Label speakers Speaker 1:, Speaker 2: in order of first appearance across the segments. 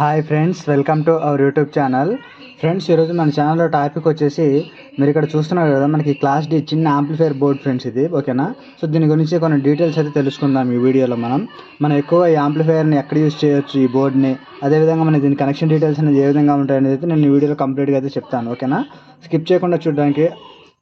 Speaker 1: Hi friends, welcome to our YouTube channel. Friends, ఈరోజు మన ఛానల్లో టాపిక్ వచ్చేసి మీరు ఇక్కడ చూస్తున్నారు కదా, మనకి క్లాస్ డి చిన్న యాంప్లిఫైర్ బోర్డ్ ఫ్రెండ్స్ ఇది, ఓకేనా. సో దీని గురించి కొన్ని డీటెయిల్స్ అయితే తెలుసుకుందాం ఈ వీడియోలో. మనం ఎక్కువ ఈ యాంప్లిఫైర్ని ఎక్కడ యూజ్ చేయొచ్చు, ఈ బోర్డ్ని, అదేవిధంగా మన దీని కనెక్షన్ డీటెయిల్స్ అనేది ఏ విధంగా ఉంటాయనేది అయితే నేను ఈ వీడియోలో కంప్లీట్గా అయితే చెప్తాను, ఓకేనా. స్కిప్ చేయకుండా చూడడానికి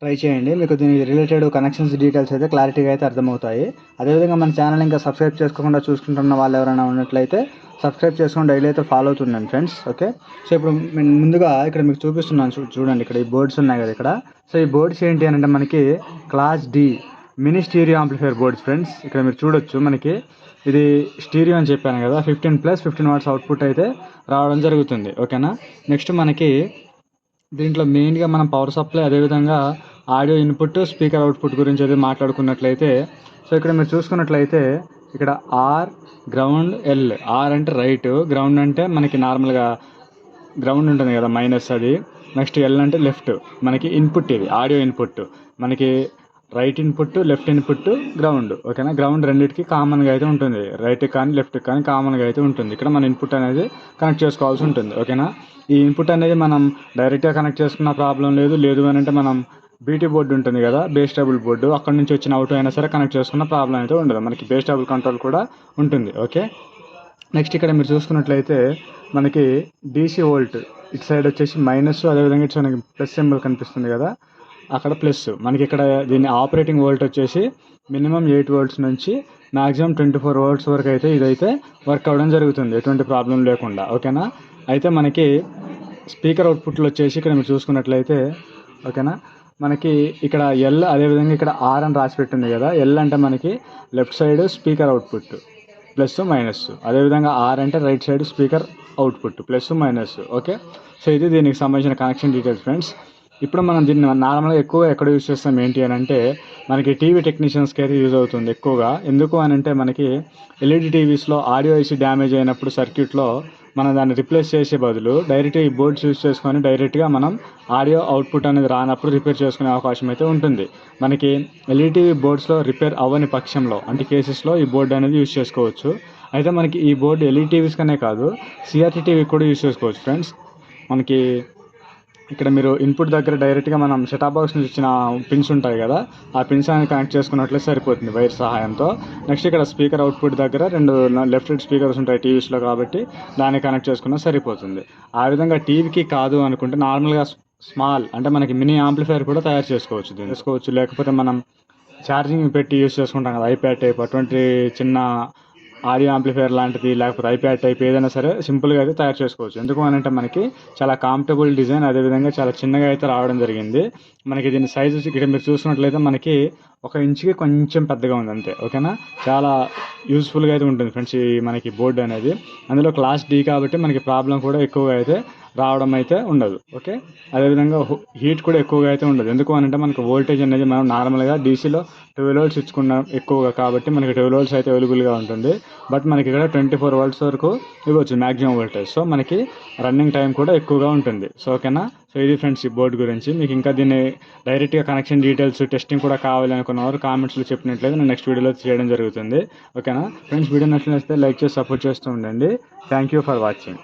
Speaker 1: ట్రై చేయండి, మీకు దీనికి రిలేటెడ్ కనెక్షన్స్ డీటెయిల్స్ అయితే క్లారిటీగా అయితే అర్థమవుతాయి. అదేవిధంగా మన ఛానల్ ఇంకా సబ్స్క్రైబ్ చేసుకోకుండా చూసుకుంటున్న వాళ్ళు ఎవరైనా ఉన్నట్లయితే సబ్స్క్రైబ్ చేసుకొని డైలీ అయితే ఫాలో అవుతున్నాను ఫ్రెండ్స్, ఓకే. సో ఇప్పుడు ముందుగా ఇక్కడ మీకు చూపిస్తున్నాను, చూడండి ఇక్కడ ఈ బోర్డ్స్ ఉన్నాయి కదా ఇక్కడ. సో ఈ బోర్డ్స్ ఏంటి అని అంటే మనకి class D mini stereo amplifier boards friends. ఇక్కడ మీరు చూడొచ్చు, మనకి ఇది స్టీరియో అని చెప్పాను కదా, 15+15 వాట్స్ అవుట్పుట్ అయితే రావడం జరుగుతుంది, ఓకేనా. నెక్స్ట్ మనకి దీంట్లో మెయిన్గా మనం పవర్ సప్లై, అదేవిధంగా ఆడియో ఇన్పుట్, స్పీకర్ అవుట్పుట్ గురించి అయితే మాట్లాడుకున్నట్లయితే, సో ఇక్కడ మీరు చూసుకున్నట్లయితే ఇక్కడ ఆర్, గ్రౌండ్, ఎల్. ఆర్ అంటే రైట్, గ్రౌండ్ అంటే మనకి నార్మల్గా గ్రౌండ్ ఉంటుంది కదా మైనస్ అది. నెక్స్ట్ ఎల్ అంటే లెఫ్ట్, మనకి ఇన్పుట్, ఇది ఆడియో ఇన్పుట్, మనకి right input, left input, ground, ఓకేనా. గ్రౌండ్ రెండింటికి కామన్గా అయితే ఉంటుంది, రైట్ కానీ లెఫ్ట్ కానీ కామన్గా అయితే ఉంటుంది. ఇక్కడ మన ఇన్పుట్ అనేది కనెక్ట్ చేసుకోవాల్సి ఉంటుంది, ఓకేనా. ఈ ఇన్పుట్ అనేది మనం డైరెక్ట్గా కనెక్ట్ చేసుకున్న ప్రాబ్లం లేదు అని అంటే మనం బీటీ బోర్డు ఉంటుంది కదా, బేస్ టేబుల్ బోర్డు, అక్కడ నుంచి వచ్చిన అవుట్ అయినా సరే కనెక్ట్ చేసుకున్న ప్రాబ్లం అయితే ఉండదు, మనకి బేస్ టేబుల్ కంట్రోల్ కూడా ఉంటుంది, ఓకే. నెక్స్ట్ ఇక్కడ మీరు చూసుకున్నట్లయితే మనకి డీసీ వోల్ట్ ఇటు సైడ్ వచ్చేసి మైనస్, అదేవిధంగా ఇటు మనకి ప్లస్ సింబల్ కనిపిస్తుంది కదా, అక్కడ ప్లస్. మనకి ఇక్కడ దీని ఆపరేటింగ్ వోల్ట్ వచ్చేసి మినిమం 8 volts నుంచి మ్యాక్సిమం 24 volts వరకు అయితే ఇదైతే వర్క్ అవ్వడం జరుగుతుంది, ఎటువంటి ప్రాబ్లం లేకుండా, ఓకేనా. అయితే మనకి స్పీకర్ అవుట్పుట్లు వచ్చేసి ఇక్కడ మీరు చూసుకున్నట్లయితే, ఓకేనా, మనకి ఇక్కడ ఎల్, అదేవిధంగా ఇక్కడ ఆర్ అని రాసి పెట్టింది కదా. ఎల్ అంటే మనకి left side speaker output plus minus, అదేవిధంగా ఆర్ అంటే right side speaker output plus minus, okay. So ఇది దీనికి సంబంధించిన కనెక్షన్ డీటెయిల్స్ ఫ్రెండ్స్. ఇప్పుడు మనం దీన్ని నార్మల్గా ఎక్కువగా ఎక్కడ యూజ్ చేస్తాం ఏంటి అని అంటే మనకి టీవీ టెక్నీషియన్స్కి అయితే యూజ్ అవుతుంది ఎక్కువగా. ఎందుకు అని అంటే మనకి ఎల్ఈడి టీవీస్లో ఆడియో ఐసీ డ్యామేజ్ అయినప్పుడు సర్క్యూట్లో మనం దాన్ని రిప్లేస్ చేసే బదులు డైరెక్ట్గా ఈ బోర్డ్స్ యూజ్ చేసుకొని డైరెక్ట్గా మనం ఆడియో అవుట్పుట్ అనేది రానప్పుడు రిపేర్ చేసుకునే అవకాశం అయితే ఉంటుంది. మనకి ఎల్ఈడి టీవీ బోర్డ్స్లో రిపేర్ అవ్వని పక్షంలో అంటే కేసెస్లో ఈ బోర్డు అనేది యూజ్ చేసుకోవచ్చు. అయితే మనకి ఈ బోర్డు ఎల్ఈడి టీవీస్ కనే కాదు, సిఆర్టీ టీవీ కూడా యూజ్ చేసుకోవచ్చు ఫ్రెండ్స్. మనకి ఇక్కడ మీరు ఇన్పుట్ దగ్గర డైరెక్ట్గా మనం సెటాప్ బాక్స్ నుంచి ఇచ్చిన పిన్స్ ఉంటాయి కదా, ఆ పిన్స్ అనేది కనెక్ట్ చేసుకున్నట్లయితే సరిపోతుంది వైర్ సహాయంతో. నెక్స్ట్ ఇక్కడ స్పీకర్ అవుట్పుట్ దగ్గర 2 లెఫ్ట్ రైట్ స్పీకర్స్ ఉంటాయి టీవీస్లో కాబట్టి దాన్ని కనెక్ట్ చేసుకున్నా సరిపోతుంది. ఆ విధంగా టీవీకి కాదు అనుకుంటే నార్మల్గా స్మాల్ అంటే మనకి మినీ యాంప్లిఫైర్ కూడా తయారు చేసుకోవచ్చు. లేకపోతే మనం ఛార్జింగ్ పెట్టి యూజ్ చేసుకుంటాం కదా, ఐప్యాడ్ టైప్, అటువంటి చిన్న ఆడియో యాంప్లిఫైర్ లాంటిది, లేకపోతే ఐప్యాడ్ టైప్ ఏదైనా సరే సింపుల్గా అయితే తయారు చేసుకోవచ్చు. ఎందుకు అని అంటే మనకి చాలా కంఫర్టబుల్ డిజైన్, అదేవిధంగా చాలా చిన్నగా అయితే రావడం జరిగింది. మనకి దీని సైజు ఇక్కడ మీరు చూసుకున్నట్లయితే మనకి 1 ఇంచుకి కొంచెం పెద్దగా ఉంది అంతే, ఓకేనా. చాలా యూస్ఫుల్గా అయితే ఉంటుంది ఫ్రెండ్స్ ఈ మనకి బోర్డు అనేది. అందులో క్లాస్ డి కాబట్టి మనకి ప్రాబ్లం కూడా ఎక్కువగా అయితే రావడం అయితే ఉండదు, ఓకే. అదేవిధంగా హీట్ కూడా ఎక్కువగా అయితే ఉండదు. ఎందుకు అని అంటే మనకి వోల్టేజ్ అనేది మనం నార్మల్గా డీసీలో 12 volts ఇచ్చుకున్నాం ఎక్కువగా కాబట్టి మనకి 12 volts అయితే అవైలబుల్గా ఉంటుంది. బట్ మనకి ఇక్కడ 24 volts వరకు ఇవ్వచ్చు మ్యాక్సిమం వోల్టేజ్. సో మనకి రన్నింగ్ టైం కూడా ఎక్కువగా ఉంటుంది, సో ఓకేనా. సో ఇది ఫ్రెండ్స్ ఈ బోర్డు గురించి. మీకు ఇంకా దీన్ని డైరెక్ట్గా కనెక్షన్ డీటెయిల్స్, టెస్టింగ్ కూడా కావాలి అనుకున్నవారు కామెంట్స్లో చెప్పినట్లయితే నేను నెక్స్ట్ వీడియోలో చేయడం జరుగుతుంది, ఓకేనా. ఫ్రెండ్స్, వీడియో నచ్చితే లైక్ చేసి సపోర్ట్ చేస్తూ ఉండండి. Thank you for watching.